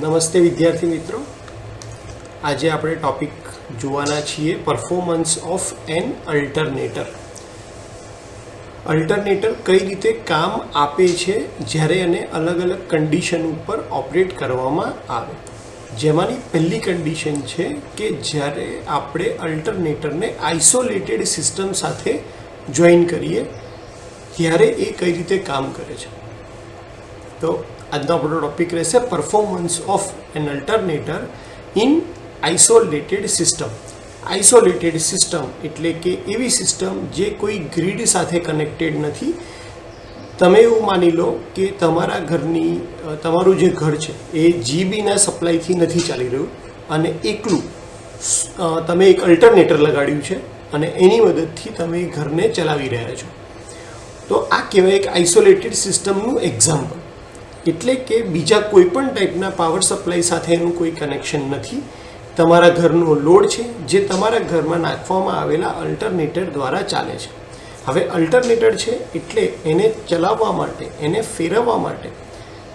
નમસ્તે વિદ્યાર્થી મિત્રો, આજે આપણે ટોપિક જોવાના છીએ performance of an alternator. Alternator કઈ રીતે કામ આપે છે જ્યારે એને અલગ અલગ કન્ડિશન ઉપર ઓપરેટ કરવામાં આવે. જેમાંની પહેલી કન્ડિશન છે કે જ્યારે આપણે અલ્ટરનેટરને આઇસોલેટેડ સિસ્ટમ સાથે જોઈન કરીએ ત્યારે એ કઈ રીતે કામ કરે છે. તો આજનો આપણો ટોપિક રહેશે performance of an alternator in isolated system. Isolated system એટલે કે એવી સિસ્ટમ જે કોઈ ગ્રીડ સાથે કનેક્ટેડ નથી. તમે એવું માની લો કે તમારું જે ઘર છે એ જીબીના સપ્લાયથી નથી ચાલી રહ્યું અને એકલું તમે એક અલ્ટરનેટર લગાડ્યું છે અને એની મદદથી તમે એ ઘરને ચલાવી રહ્યા છો. તો આ કહેવાય એક આઇસોલેટેડ સિસ્ટમનું એક્ઝામ્પલ. એટલે કે બીજા કોઈ પણ ટાઈપના પાવર સપ્લાય સાથે એનું કોઈ કનેક્શન નથી. તમારા ઘરનો લોડ છે જે તમારા ઘરમાં નાખવામાં આવેલા અલ્ટરનેટર દ્વારા ચાલે છે. હવે અલ્ટરનેટર છે એટલે એને ચલાવવા માટે, એને ફેરવવા માટે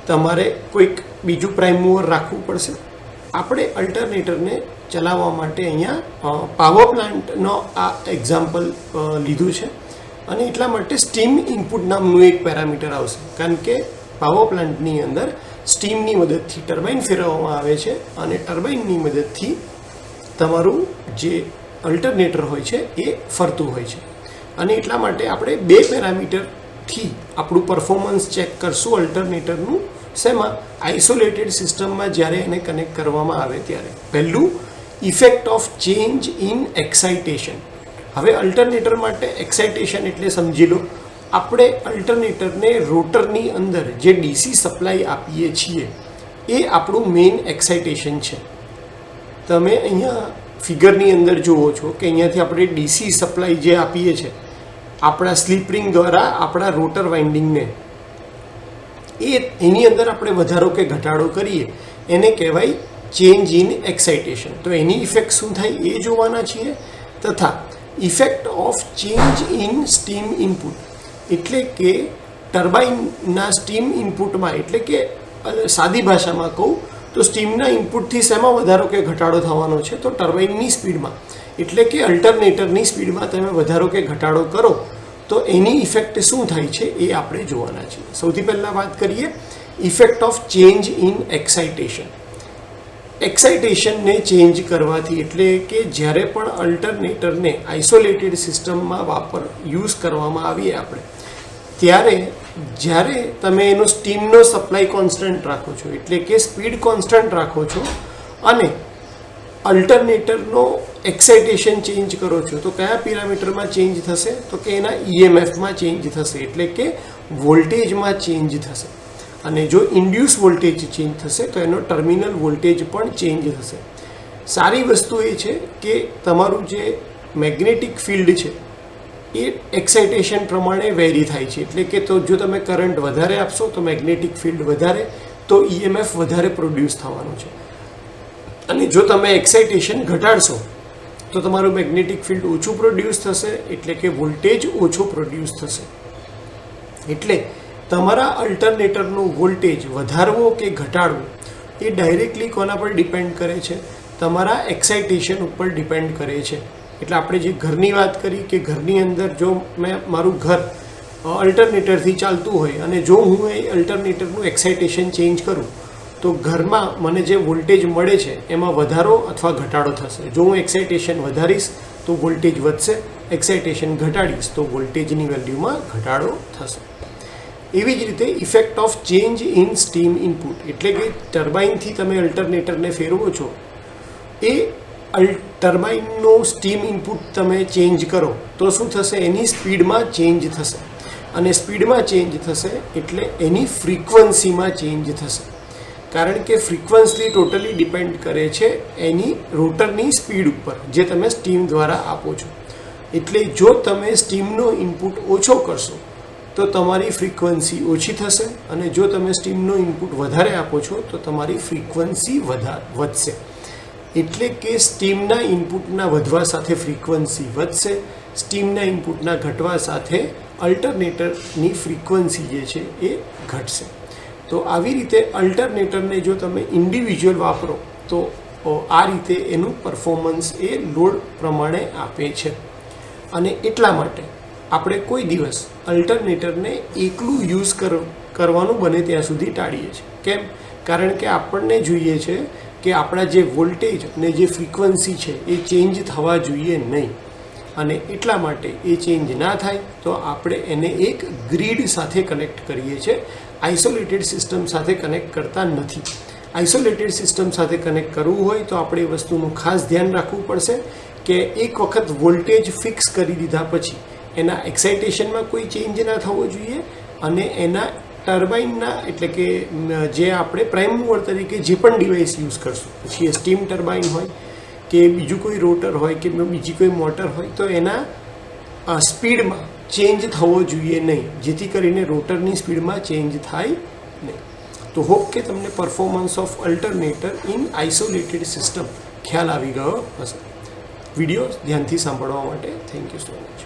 તમારે કોઈક બીજું પ્રાઇમ મૂવર રાખવું પડશે. આપણે અલ્ટરનેટરને ચલાવવા માટે અહીંયા પાવર પ્લાન્ટનો આ એક્ઝામ્પલ લીધું છે અને એટલા માટે સ્ટીમ ઇનપુટ નામનું એક પેરામીટર આવશે. કારણ કે પાવર પ્લાન્ટની અંદર સ્ટીમની મદદથી ટર્બાઇન ફેરવવામાં આવે છે અને ટર્બાઇનની મદદથી તમારું જે અલ્ટરનેટર હોય છે એ ફરતું હોય છે. અને એટલા માટે આપણે બે પેરામીટરથી આપણું પરફોર્મન્સ ચેક કરશું અલ્ટરનેટરનું. શેમાં? આઇસોલેટેડ સિસ્ટમમાં જ્યારે એને કનેક્ટ કરવામાં આવે ત્યારે. પહેલું, effect of change in excitation. હવે અલ્ટરનેટર માટે એક્સાઇટેશન એટલે સમજી લો, આપણે અલ્ટરનેટરને રોટરની અંદર જે ડીસી સપ્લાય આપીએ છીએ એ આપણું મેઇન એક્સાઇટેશન છે. તમે અહીંયા ફિગરની અંદર જુઓ છો કે અહીંયાથી આપણે ડીસી સપ્લાય જે આપીએ છીએ આપણા સ્લીપ રિંગ દ્વારા આપણા રોટર વાઇન્ડિંગને, એની અંદર આપણે વધારો કે ઘટાડો કરીએ એને કહેવાય ચેન્જ ઇન એક્સાઇટેશન. તો એની ઇફેક્ટ શું થાય એ જોવાના છીએ. તથા effect of change in steam input એટલે કે ટર્બાઇનના સ્ટીમ ઇનપુટમાં, એટલે કે સાદી ભાષામાં કહું તો સ્ટીમના ઇનપુટથી શેમાં વધારો કે ઘટાડો થવાનો છે? તો ટર્બાઇનની સ્પીડમાં, એટલે કે અલ્ટરનેટરની સ્પીડમાં તમે વધારો કે ઘટાડો કરો તો એની ઇફેક્ટ શું થાય છે એ આપણે જોવાના છીએ. સૌથી પહેલાં વાત કરીએ effect of change in excitation. એક્સાઇટેશનને ચેન્જ કરવાથી, એટલે કે જ્યારે પણ અલ્ટરનેટરને આઇસોલેટેડ સિસ્ટમમાં યુઝ કરવામાં આવીએ આપણે, ત્યારે જ્યારે તમે એનો સ્ટીમનો સપ્લાય કોન્સ્ટન્ટ રાખો છો, એટલે કે સ્પીડ કોન્સ્ટન્ટ રાખો છો અને અલ્ટરનેટરનો એક્સાઇટેશન ચેન્જ કરો છો, તો કયા પેરામીટરમાં ચેન્જ થશે? તો કે એના ઈએમએફમાં ચેન્જ થશે, એટલે કે વોલ્ટેજમાં ચેન્જ થશે. અને જો ઇન્ડ્યુસ વોલ્ટેજ ચેન્જ થશે તો એનો ટર્મિનલ વોલ્ટેજ પણ ચેન્જ થશે. સારી વસ્તુ એ છે કે તમારું જે મેગ્નેટિક ફિલ્ડ છે એ એક્સાઇટેશન પ્રમાણે વેરી થાય છે. એટલે કે તો જો તમે કરંટ વધારે આપશો તો મેગ્નેટિક ફિલ્ડ વધારે, તો ઈએમએફ વધારે પ્રોડ્યુસ થવાનો છે. અને જો તમે એક્સાઇટેશન ઘટાડશો તો તમારું મેગ્નેટિક ફિલ્ડ ઓછું પ્રોડ્યુસ થશે, એટલે કે વોલ્ટેજ ઓછો પ્રોડ્યુસ થશે. એટલે તમારા અલ્ટરનેટરનો વોલ્ટેજ વધારવો કે ઘટાડવો એ ડાયરેક્ટલી કોના પર ડિપેન્ડ કરે છે? તમારા એક્સાઇટેશન ઉપર ડિપેન્ડ કરે છે. એટલે આપણે જે ઘરની વાત કરી કે ઘરની અંદર જો મારું ઘર અલ્ટરનેટરથી ચાલતું હોય અને જો હું એ અલ્ટરનેટરનું એક્સાઇટેશન ચેન્જ કરું તો ઘરમાં મને જે વોલ્ટેજ મળે છે એમાં વધારો અથવા ઘટાડો થશે. જો હું એક્સાઇટેશન વધારીશ તો વોલ્ટેજ વધશે, એક્સાઇટેશન ઘટાડીશ તો વોલ્ટેજની વેલ્યુમાં ઘટાડો થશે. એવી જ રીતે effect of change in steam input, એટલે કે ટર્બાઇનથી તમે અલ્ટરનેટરને ફેરવો છો, એ ટર્બાઇનનો સ્ટીમ ઇનપુટ તમે ચેન્જ કરો તો શું થશે? એની સ્પીડમાં ચેન્જ થશે. અને સ્પીડમાં ચેન્જ થશે એટલે એની ફ્રીક્વન્સીમાં ચેન્જ થશે. કારણ કે ફ્રીક્વન્સી ટોટલી ડિપેન્ડ કરે છે એની રોટરની સ્પીડ ઉપર જે તમે સ્ટીમ દ્વારા આપો છો. એટલે જો તમે સ્ટીમનો ઇનપુટ ઓછો કરશો તો તમારી ફ્રીક્વન્સી ઓછી થશે અને જો તમે સ્ટીમનો ઇનપુટ વધારે આપો છો તો તમારી ફ્રીક્વન્સી વધશે. એટલે કે સ્ટીમના ઇનપુટના વધવા સાથે ફ્રીક્વન્સી વધશે, સ્ટીમના ઇનપુટના ઘટવા સાથે અલ્ટરનેટરની ફ્રીક્વન્સી જે છે એ ઘટશે. તો આવી રીતે અલ્ટરનેટરને જો તમે ઇન્ડિવિજ્યુઅલ વાપરો તો આ રીતે એનું પરફોર્મન્સ એ લોડ પ્રમાણે આપે છે. અને એટલા માટે આપણે કોઈ દિવસ અલ્ટરનેટરને એકલું યુઝ કરવાનું બને ત્યાં સુધી ટાળીએ છીએ. કેમ? કારણ કે આપણને જોઈએ છે કે આપણા જે વોલ્ટેજ અને જે ફ્રીક્વન્સી છે એ ચેન્જ થવા જોઈએ નહીં. અને એટલા માટે એ ચેન્જ ના થાય તો આપણે એને એક ગ્રીડ સાથે કનેક્ટ કરીએ છીએ, આઇસોલેટેડ સિસ્ટમ સાથે કનેક્ટ કરતા નથી. આઇસોલેટેડ સિસ્ટમ સાથે કનેક્ટ કરવું હોય તો આપણે એ વસ્તુનું ખાસ ધ્યાન રાખવું પડશે કે એક વખત વોલ્ટેજ ફિક્સ કરી દીધા પછી એના એક્સાઇટેશનમાં કોઈ ચેન્જ ના થવો જોઈએ અને એના ટર્બાઇનના એટલે કે જે આપણે પ્રાઇમ મૂવર તરીકે જે પણ ડિવાઇસ યુઝ કરશું, પછી એ સ્ટીમ ટર્બાઇન હોય કે બીજું કોઈ રોટર હોય કે બીજી કોઈ મોટર હોય, તો એના સ્પીડમાં ચેન્જ થવો જોઈએ નહીં, જેથી કરીને રોટરની સ્પીડમાં ચેન્જ થાય નહીં. તો હોપ કે તમને performance of alternator in isolated system ખ્યાલ આવી ગયો હશે. વિડીયો ધ્યાનથી સાંભળવા માટે થેન્ક યુ સો મચ.